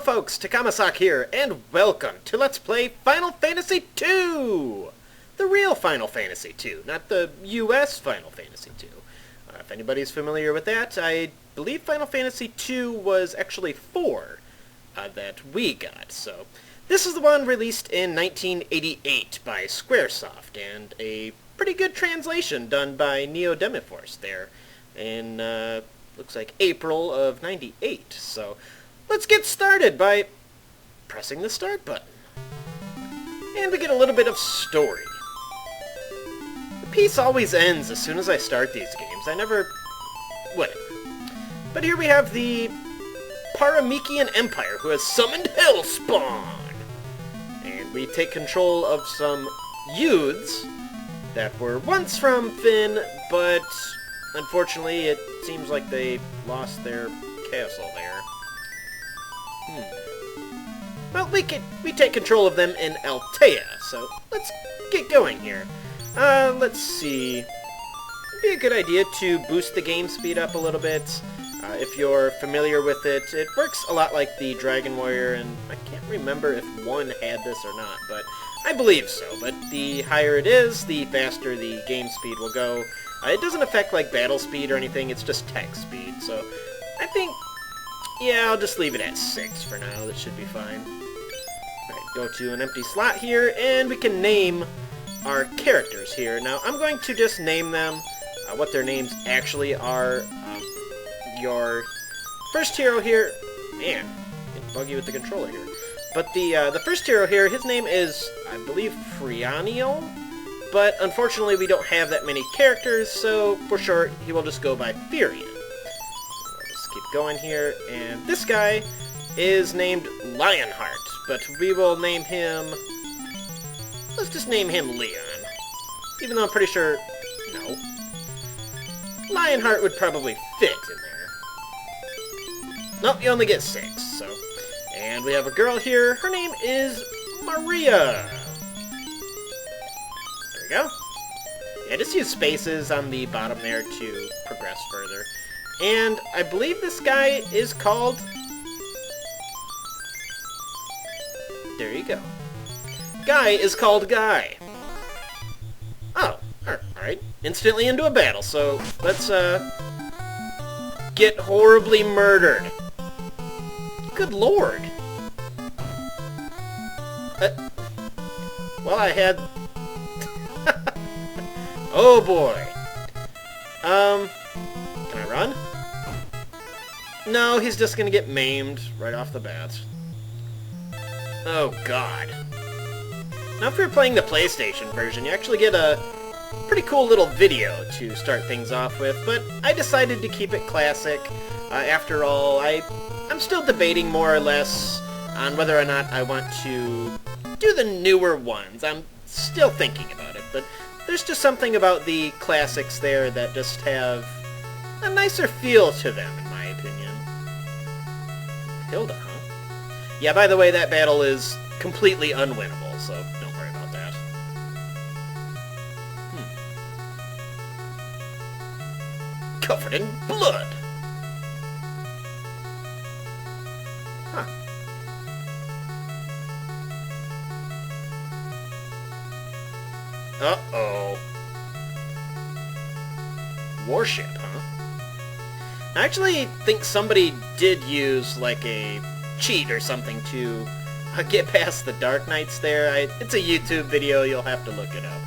Hello folks, Takamasak here, and welcome to Let's Play Final Fantasy II! The real Final Fantasy II, not the US Final Fantasy II. If anybody's familiar with that, I believe Final Fantasy II was actually 4 that we got, so... This is the one released in 1988 by Squaresoft, and a pretty good translation done by Neo Demiforce there in, looks like April of 98, so... Let's get started by pressing the start button. And we get a little bit of story. The piece always ends as soon as I start these games. I never... whatever. But here we have the Paramikian Empire who has summoned Hellspawn. And we take control of some youths that were once from Finn, but unfortunately it seems like they lost their castle there. Well, we take control of them in Altea, so let's get going here. Let's see. It'd be a good idea to boost the game speed up a little bit. If you're familiar with it, it works a lot like the Dragon Warrior, and I can't remember if 1 had this or not, but I believe so. But the higher it is, the faster the game speed will go. It doesn't affect like battle speed or anything, it's just text speed, so I think... yeah, I'll just leave it at 6 for now. That should be fine. Alright, go to an empty slot here, and we can name our characters here. Now, I'm going to just name them what their names actually are. Your first hero here... man, it's buggy with the controller here. But the first hero here, his name is, I believe, Frianio. But unfortunately, we don't have that many characters, so for short, he will just go by Firion. Keep going here, and this guy is named Lionheart, but we will name him... let's just name him Leon. Even though I'm pretty sure... no. Lionheart would probably fit in there. Nope, you only get 6, so... and we have a girl here, her name is Maria. There we go. Yeah, just use spaces on the bottom there to progress further. And I believe this guy is called... there you go. Guy is called Guy. Oh, alright. Instantly into a battle, so let's, get horribly murdered. Good lord. Well, I had... oh boy. Can I run? No, he's just gonna get maimed right off the bat. Oh, God. Now, if you're playing the PlayStation version, you actually get a pretty cool little video to start things off with, but I decided to keep it classic. After all, I'm still debating more or less on whether or not I want to do the newer ones. I'm still thinking about it, but there's just something about the classics there that just have a nicer feel to them, in my opinion. Hilda, huh? Yeah, by the way, that battle is completely unwinnable, so don't worry about that. Covered in blood! Huh. Uh-oh. Warship, huh? I actually think somebody did use, like, a cheat or something to get past the Dark Knights there. It's a YouTube video, you'll have to look it up.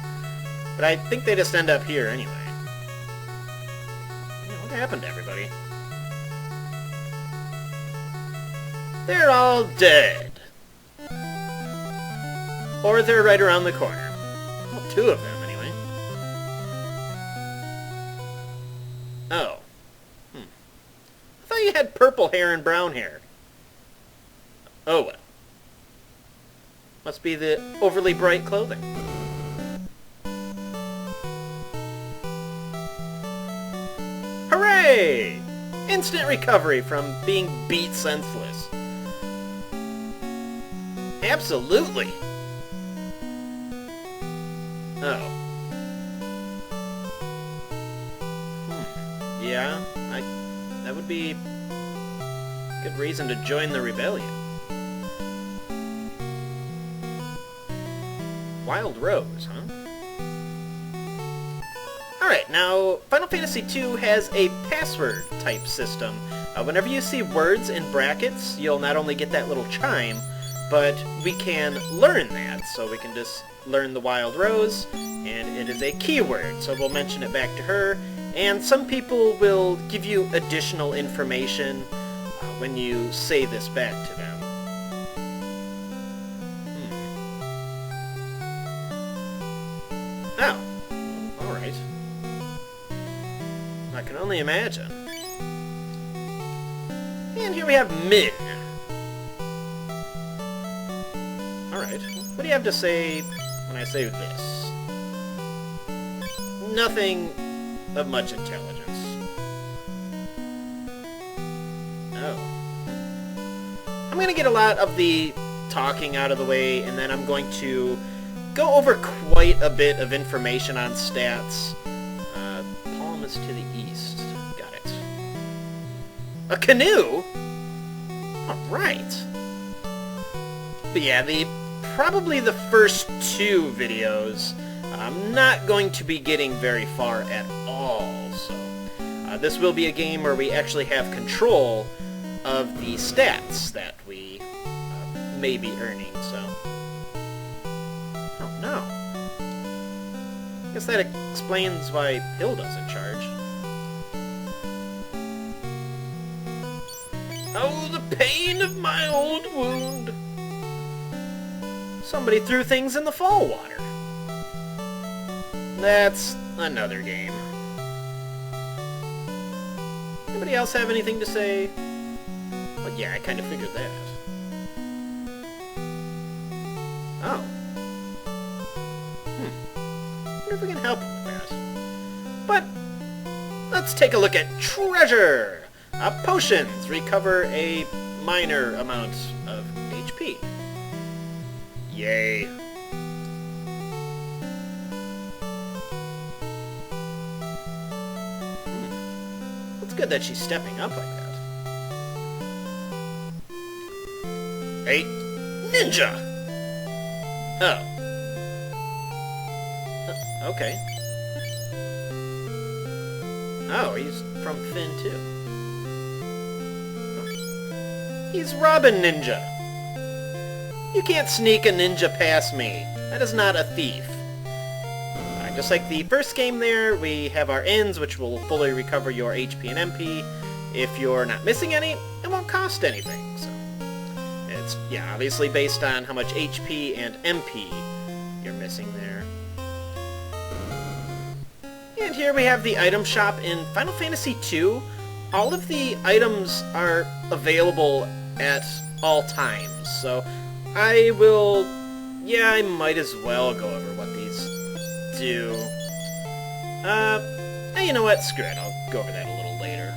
But I think they just end up here anyway. Yeah, what happened to everybody? They're all dead. Or they're right around the corner. Well, 2 of them, anyway. Oh. I thought you had purple hair and brown hair. Oh well. Must be the overly bright clothing. Hooray! Instant recovery from being beat senseless. Absolutely. Oh. Yeah, that would be a good reason to join the rebellion. Wild Rose, huh? Alright, now, Final Fantasy II has a password type system. Whenever you see words in brackets, you'll not only get that little chime, but we can learn that. So we can just learn the Wild Rose, and it is a keyword, so we'll mention it back to her. And some people will give you additional information when you say this back to them. Oh, alright. I can only imagine. And here we have Min. Alright, what do you have to say when I say this? Nothing of much intelligence. Oh. I'm going to get a lot of the talking out of the way, and then I'm going to go over quite a bit of information on stats. Palm is to the east. Got it. A canoe? Alright. But yeah, probably the first two videos, I'm not going to be getting very far at all, so this will be a game where we actually have control of the stats that we may be earning, so... Oh, no. Guess that explains why Hilda's in charge. Oh, the pain of my old wound! Somebody threw things in the fall water. That's another game. Anybody else have anything to say? Well, yeah, I kind of figured that. Oh. Wonder if we can help him with that. But, let's take a look at treasure! Potions recover a minor amount of HP. Yay. It's good that she's stepping up like that. Hey, ninja! Oh. Okay. Oh, he's from Finn, too. Oh. He's Robin Ninja! You can't sneak a ninja past me. That is not a thief. Just like the first game there, we have our ends, which will fully recover your HP and MP. If you're not missing any, it won't cost anything. So it's, yeah, obviously based on how much HP and MP you're missing there. And here we have the item shop in Final Fantasy II. All of the items are available at all times, so I will, yeah, I might as well go over what these do. You know what? Screw it. I'll go over that a little later.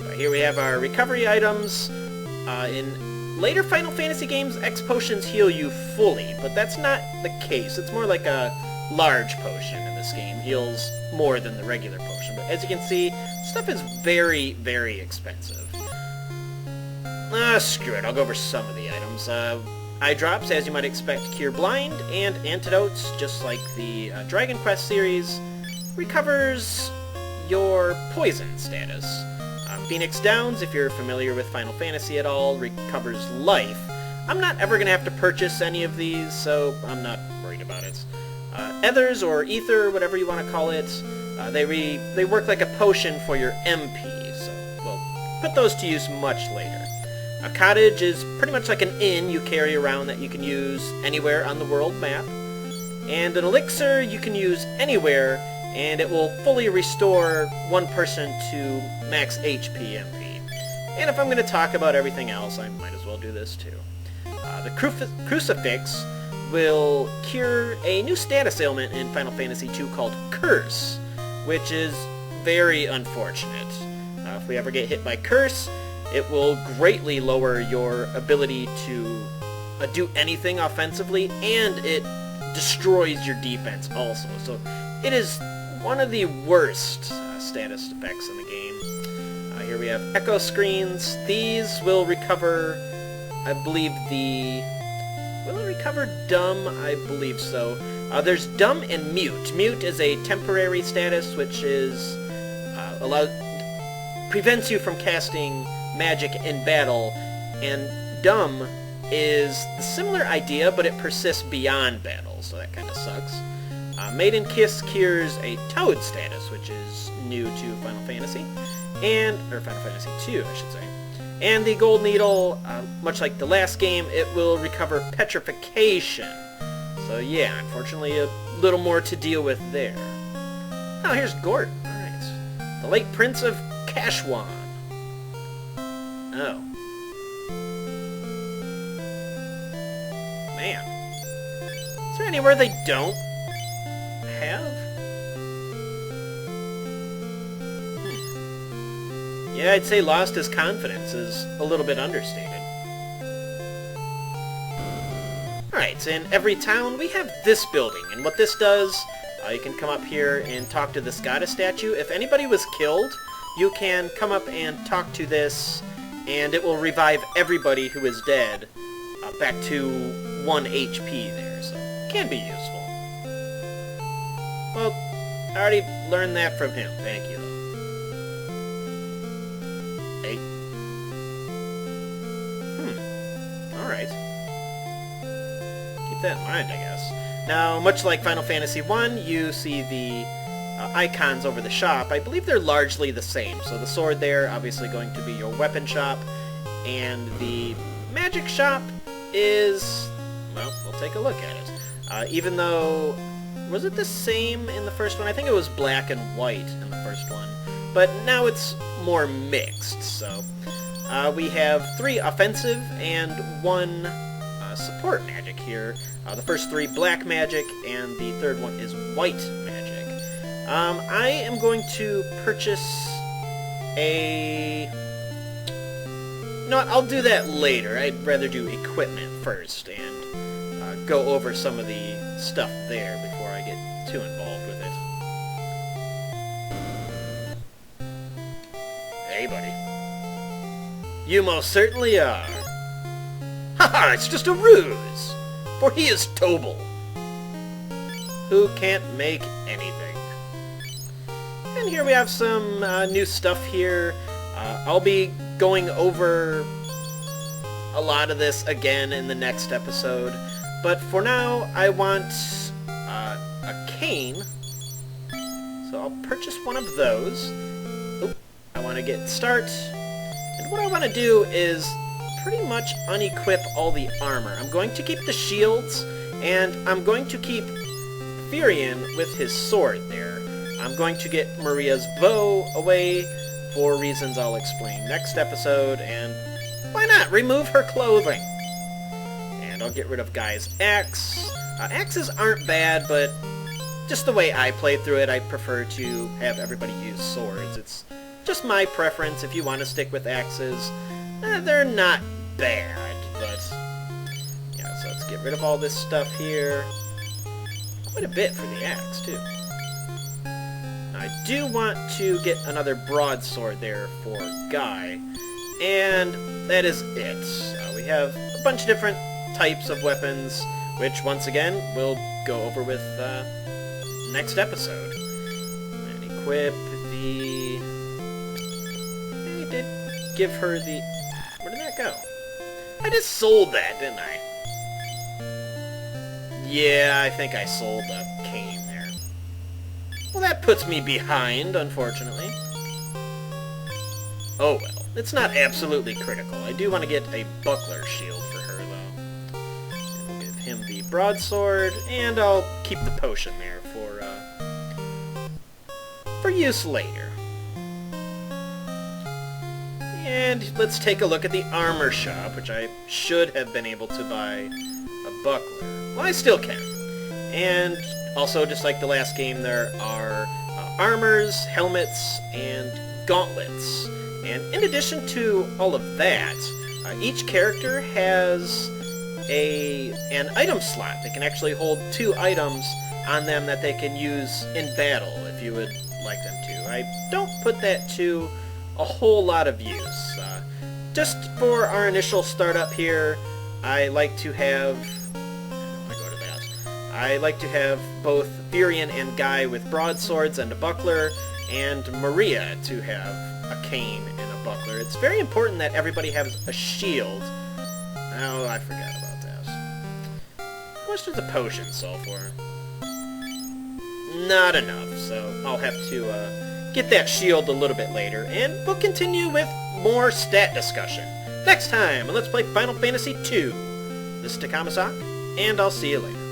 But here we have our recovery items. In later Final Fantasy games, X potions heal you fully, but that's not the case. It's more like a large potion in this game. Heals more than the regular potion. But as you can see, stuff is very, very expensive. Screw it. I'll go over some of the items. Eye drops, as you might expect, cure blind, and antidotes, just like the Dragon Quest series, recovers your poison status. Phoenix Downs, if you're familiar with Final Fantasy at all, recovers life. I'm not ever going to have to purchase any of these, so I'm not worried about it. Ethers, or Ether, whatever you want to call it, they work like a potion for your MP, so we'll put those to use much later. A cottage is pretty much like an inn you carry around that you can use anywhere on the world map. And an elixir you can use anywhere, and it will fully restore one person to max HP MP. And if I'm going to talk about everything else, I might as well do this too. The Crucifix will cure a new status ailment in Final Fantasy II called Curse, which is very unfortunate. If we ever get hit by Curse, it will greatly lower your ability to do anything offensively, and it destroys your defense also. So it is one of the worst status effects in the game. Here we have Echo Screens. These will recover, I believe, the will it recover dumb? I believe so. There's dumb and mute. Mute is a temporary status which is prevents you from casting magic in battle, and dumb is the similar idea, but it persists beyond battle, so that kind of sucks. Maiden Kiss cures a toad status, which is new to Final Fantasy, or Final Fantasy II, I should say. And the Gold Needle, much like the last game, it will recover petrification. So yeah, unfortunately a little more to deal with there. Oh, here's Gordon. Alright. The late Prince of Kashwan. Oh. Man. Is there anywhere they don't have? Yeah, I'd say lost his confidence is a little bit understated. Alright, in every town we have this building, and what this does, you can come up here and talk to this goddess statue. If anybody was killed, you can come up and talk to this, and it will revive everybody who is dead back to 1 HP there, so it can be useful. Well, I already learned that from him, thank you. Hey. Alright. Keep that in mind, I guess. Now, much like Final Fantasy I, you see the icons over the shop. I believe they're largely the same. So the sword there, obviously going to be your weapon shop, and the magic shop is, well, we'll take a look at it. Even though, was it the same in the first one? I think it was black and white in the first one, but now it's more mixed. So we have 3 offensive and 1 support magic here. The first 3 black magic, and the third one is white magic. I am going to purchase a... You know what, I'll do that later. I'd rather do equipment first and go over some of the stuff there before I get too involved with it. Hey, buddy. You most certainly are. Haha, it's just a ruse! For he is Tobal, who can't make anything. And here we have some new stuff here. I'll be going over a lot of this again in the next episode, but for now I want a cane, so I'll purchase one of those. Oop, I want to get start, and what I want to do is pretty much unequip all the armor. I'm going to keep the shields, and I'm going to keep Furion with his sword there. I'm going to get Maria's bow away for reasons I'll explain next episode, and why not remove her clothing? And I'll get rid of Guy's axe. Axes aren't bad, but just the way I play through it, I prefer to have everybody use swords. It's just my preference. If you want to stick with axes, they're not bad, but yeah, so let's get rid of all this stuff here. Quite a bit for the axe, too. I do want to get another broadsword there for Guy, and that is it. We have a bunch of different types of weapons, which, once again, we'll go over with next episode. And equip the... I did give her the... Where did that go? I just sold that, didn't I? Yeah, I think I sold the cane there. Well, that puts me behind, unfortunately. Oh well, it's not absolutely critical. I do want to get a buckler shield for her, though. And we'll give him the broadsword, and I'll keep the potion there for use later. And let's take a look at the armor shop, which I should have been able to buy a buckler. Well, I still can. And also, just like the last game, there are armors, helmets, and gauntlets. And in addition to all of that, each character has an item slot. They can actually hold 2 items on them that they can use in battle, if you would like them to. I don't put that to a whole lot of use. Just for our initial startup here, I like to have I like to have both Furion and Guy with broadswords and a buckler, and Maria to have a cane and a buckler. It's very important that everybody has a shield. Oh, I forgot about that. How much does a potion sell for? Not enough, so I'll have to get that shield a little bit later, and we'll continue with more stat discussion next time on Let's Play Final Fantasy II. This is Takamasak, and I'll see you later.